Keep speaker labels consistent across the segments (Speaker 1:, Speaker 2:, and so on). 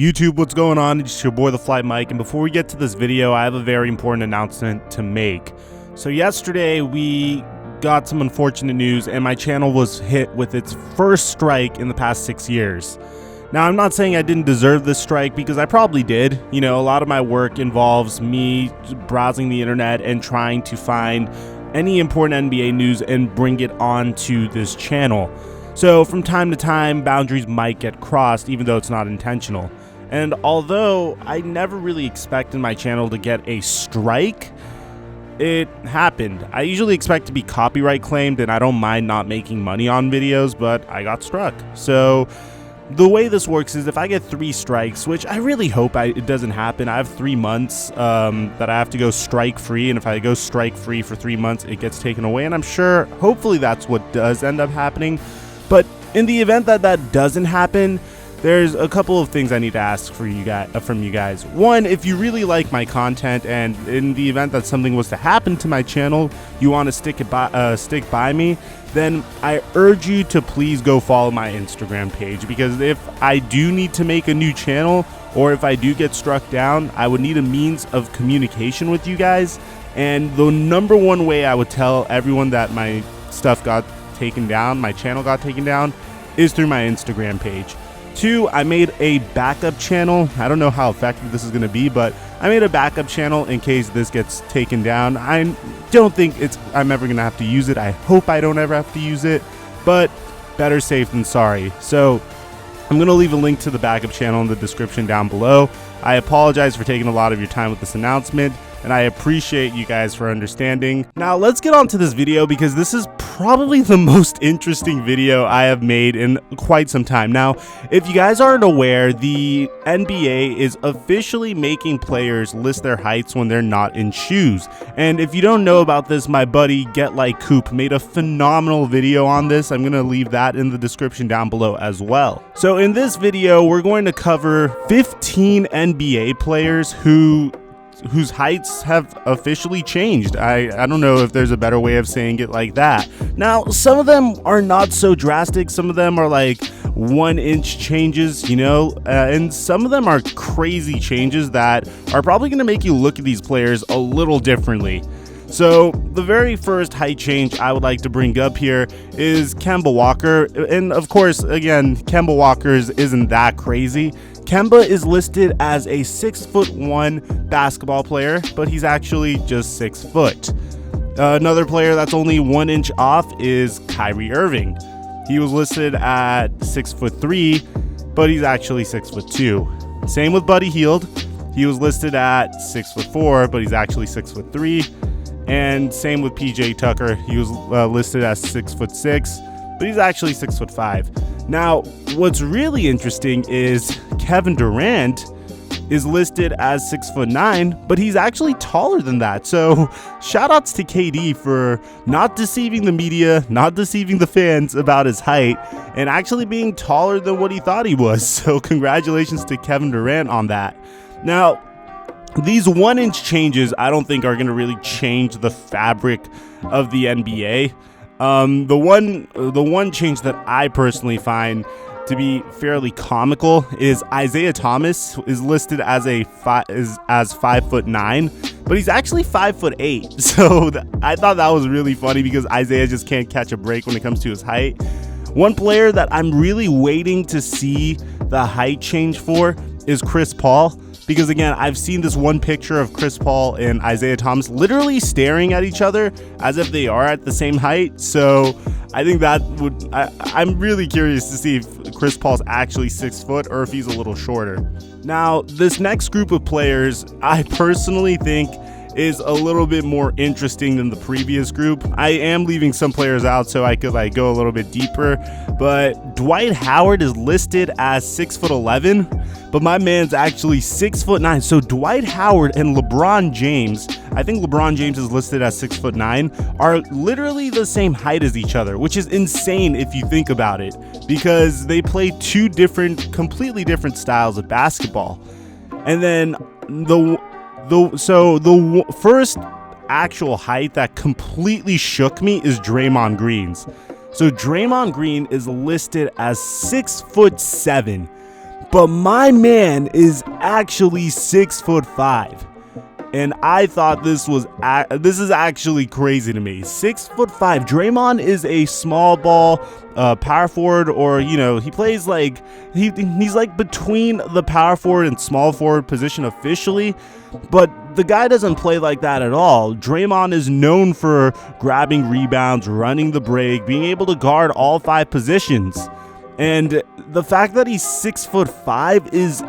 Speaker 1: YouTube, what's going on? It's your boy Theflightmike, and before we get to this video, I have a very important announcement to make. So yesterday we got some unfortunate news and my channel was hit with its first strike in the past 6 years. Now, I'm not saying I didn't deserve this strike, because I probably did. You know, a lot of my work involves me browsing the internet and trying to find any important NBA news and bring it onto this channel. So from time to time, boundaries might get crossed, even though it's not intentional. And although I never really expected my channel to get a strike, it happened. I usually expect to be copyright claimed, and I don't mind not making money on videos, but I got struck. So the way this works is if I get 3 strikes, which I really hope it doesn't happen. I have 3 months that I have to go strike free, and if I go strike free for 3 months, it gets taken away, and I'm sure, hopefully that's what does end up happening. But in the event that that doesn't happen, there's a couple of things I need to ask from you guys. One, if you really like my content, and in the event that something was to happen to my channel, you want to stick by me, then I urge you to please go follow my Instagram page, because if I do need to make a new channel, or if I do get struck down, I would need a means of communication with you guys. And the number one way I would tell everyone that my stuff got taken down, my channel got taken down, is through my Instagram page. 2, I made a backup channel. I don't know how effective this is going to be, but I made a backup channel in case this gets taken down. I don't think I'm ever going to have to use it. I hope I don't ever have to use it, but better safe than sorry. So I'm going to leave a link to the backup channel in the description down below. I apologize for taking a lot of your time with this announcement, and I appreciate you guys for understanding. Now let's get on to this video, because this is probably the most interesting video I have made in quite some time. Now, if you guys aren't aware, the NBA is officially making players list their heights when they're not in shoes. And if you don't know about this, my buddy Get Like Coop made a phenomenal video on this. I'm going to leave that in the description down below as well. So in this video, we're going to cover 15 NBA players whose heights have officially changed. I don't know if there's a better way of saying it like that. Now, some of them are not so drastic. Some of them are like 1-inch changes, you know, and some of them are crazy changes that are probably going to make you look at these players a little differently. So the very first height change I would like to bring up here is Kemba Walker. And of course, again, Kemba Walker's isn't that crazy. Kemba is listed as a 6'1" basketball player, but he's actually just 6 foot. Another player that's only 1 inch off is Kyrie Irving. He was listed at 6'3", but he's actually 6'2". Same with Buddy Hield. He was listed at 6'4", but he's actually 6'3". And same with PJ Tucker. He was listed as 6'6", but he's actually 6'5". Now, what's really interesting is Kevin Durant is listed as 6'9", but he's actually taller than that. So shoutouts to KD for not deceiving the media, not deceiving the fans about his height, and actually being taller than what he thought he was. So congratulations to Kevin Durant on that. Now, these 1-inch changes I don't think are going to really change the fabric of the NBA. The one change that I personally find to be fairly comical is Isaiah Thomas is listed as 5'9", but he's actually 5'8". So I thought that was really funny, because Isaiah just can't catch a break when it comes to his height. One player that I'm really waiting to see the height change for is Chris Paul. Because again, I've seen this one picture of Chris Paul and Isaiah Thomas literally staring at each other as if they are at the same height. So I think that I'm really curious to see if Chris Paul's actually 6 foot or if he's a little shorter. Now, this next group of players, I personally think is a little bit more interesting than the previous group. I am leaving some players out so I could go a little bit deeper, but Dwight Howard is listed as 6'11", but my man's actually 6'9". So Dwight Howard and LeBron James, I think LeBron James is listed as 6'9", are literally the same height as each other, which is insane if you think about it, because they play 2 completely different styles of basketball. And then the first actual height that completely shook me is Draymond Green's. So Draymond Green is listed as 6'7". but my man is actually 6'5". And I thought this is actually crazy to me. 6'5". Draymond is a small ball power forward, or he plays like he's like between the power forward and small forward position officially, but the guy doesn't play like that at all. Draymond is known for grabbing rebounds, running the break, being able to guard all 5 positions, and the fact that he's 6'5" is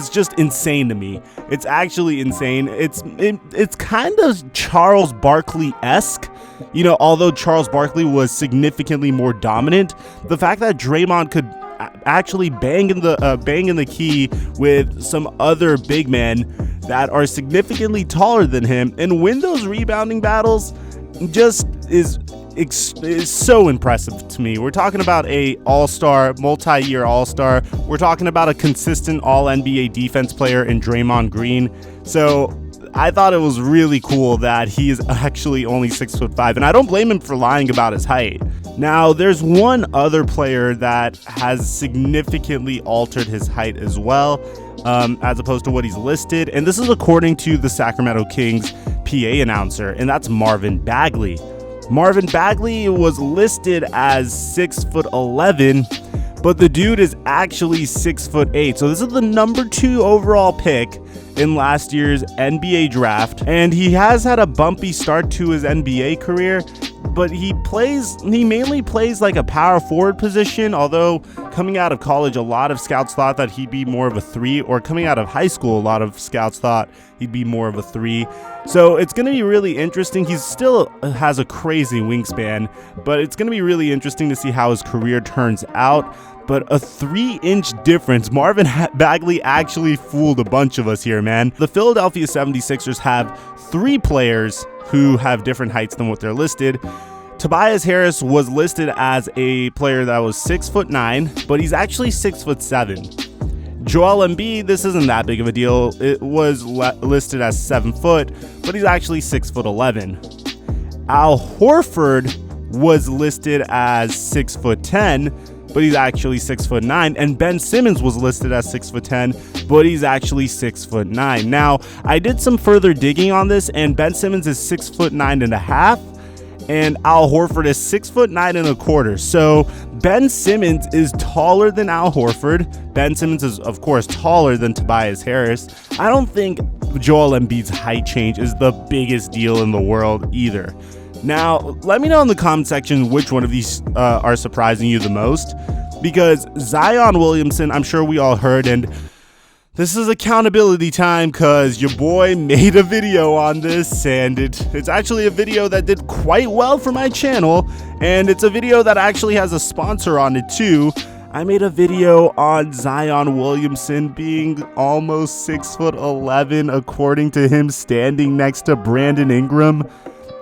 Speaker 1: just insane to me. It's actually insane. It's kind of Charles Barkley-esque, although Charles Barkley was significantly more dominant. The fact that Draymond could actually bang in the key with some other big men that are significantly taller than him and win those rebounding battles just is so impressive to me. We're talking about a all-star, multi-year all-star. We're talking about a consistent all-NBA defense player in Draymond Green. So I thought it was really cool that he is actually only 6'5", and I don't blame him for lying about his height. Now, there's one other player that has significantly altered his height as well, as opposed to what he's listed, and this is according to the Sacramento Kings PA announcer, and that's Marvin Bagley. Marvin Bagley was listed as 6'11", but the dude is actually 6'8". So this is the number 2 overall pick in last year's NBA draft, and he has had a bumpy start to his NBA career, but he mainly plays like a power forward position, although coming out of college, a lot of scouts thought that he'd be more of a 3, or coming out of high school, a lot of scouts thought he'd be more of a 3. So it's going to be really interesting. He still has a crazy wingspan, but it's going to be really interesting to see how his career turns out. But a 3-inch difference. Marvin Bagley actually fooled a bunch of us here, man. The Philadelphia 76ers have 3 players who have different heights than what they're listed. Tobias Harris was listed as a player that was 6'9", but he's actually 6'7". Joel Embiid, this isn't that big of a deal. It was listed as 7 foot, but he's actually 6'11". Al Horford was listed as 6'10", but he's actually 6'9", and Ben Simmons was listed as 6'10", but he's actually 6'9". Now, I did some further digging on this, and Ben Simmons is 6'9.5", and Al Horford is 6'9.25". So Ben Simmons is taller than Al Horford. Ben Simmons is, of course, taller than Tobias Harris. I don't think Joel Embiid's height change is the biggest deal in the world either. Now, let me know in the comment section which one of these are surprising you the most, because Zion Williamson, I'm sure we all heard, and this is accountability time because your boy made a video on this, and it's actually a video that did quite well for my channel, and it's a video that actually has a sponsor on it too. I made a video on Zion Williamson being almost 6'11", according to him standing next to Brandon Ingram.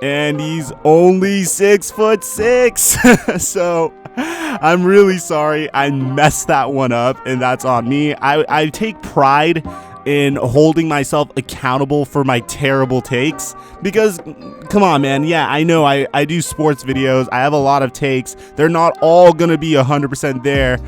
Speaker 1: And he's only 6'6". So I'm really sorry I messed that one up, and that's on me. I take pride in holding myself accountable for my terrible takes, because come on, man. Yeah, I know I do sports videos. I have a lot of takes. They're not all gonna be 100% there.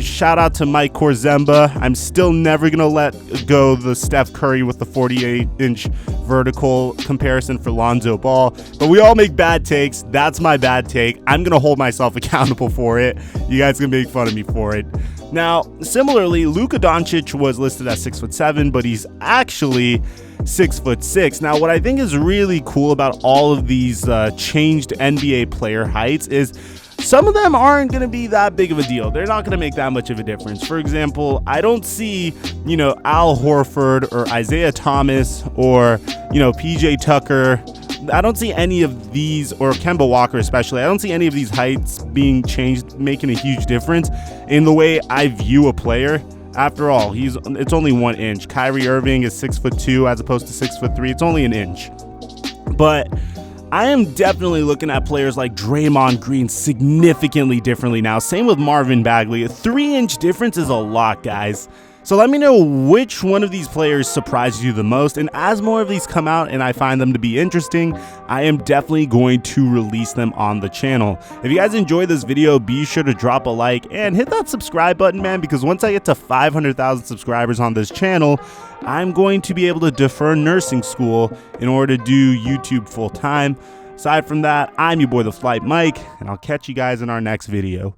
Speaker 1: Shout out to Mike Korzemba. I'm still never gonna let go the Steph Curry with the 48-inch vertical comparison for Lonzo Ball, but we all make bad takes. That's my bad take. I'm gonna hold myself accountable for it. You guys can make fun of me for it. Now, similarly, Luka Doncic was listed as 6'7", but he's actually 6'6". Now, what I think is really cool about all of these changed NBA player heights is some of them aren't going to be that big of a deal. They're not going to make that much of a difference. For example, I don't see, Al Horford or Isaiah Thomas or, PJ Tucker. I don't see any of these, or Kemba Walker especially. I don't see any of these heights being changed, making a huge difference in the way I view a player. After all, it's only 1 inch. Kyrie Irving is 6'2" as opposed to 6'3". It's only an inch. But I am definitely looking at players like Draymond Green significantly differently now. Same with Marvin Bagley. A 3-inch difference is a lot, guys. So let me know which one of these players surprises you the most, and as more of these come out and I find them to be interesting, I am definitely going to release them on the channel. If you guys enjoyed this video, be sure to drop a like and hit that subscribe button, man, because once I get to 500,000 subscribers on this channel, I'm going to be able to defer nursing school in order to do YouTube full time. Aside from that, I'm your boy, Theflightmike, and I'll catch you guys in our next video.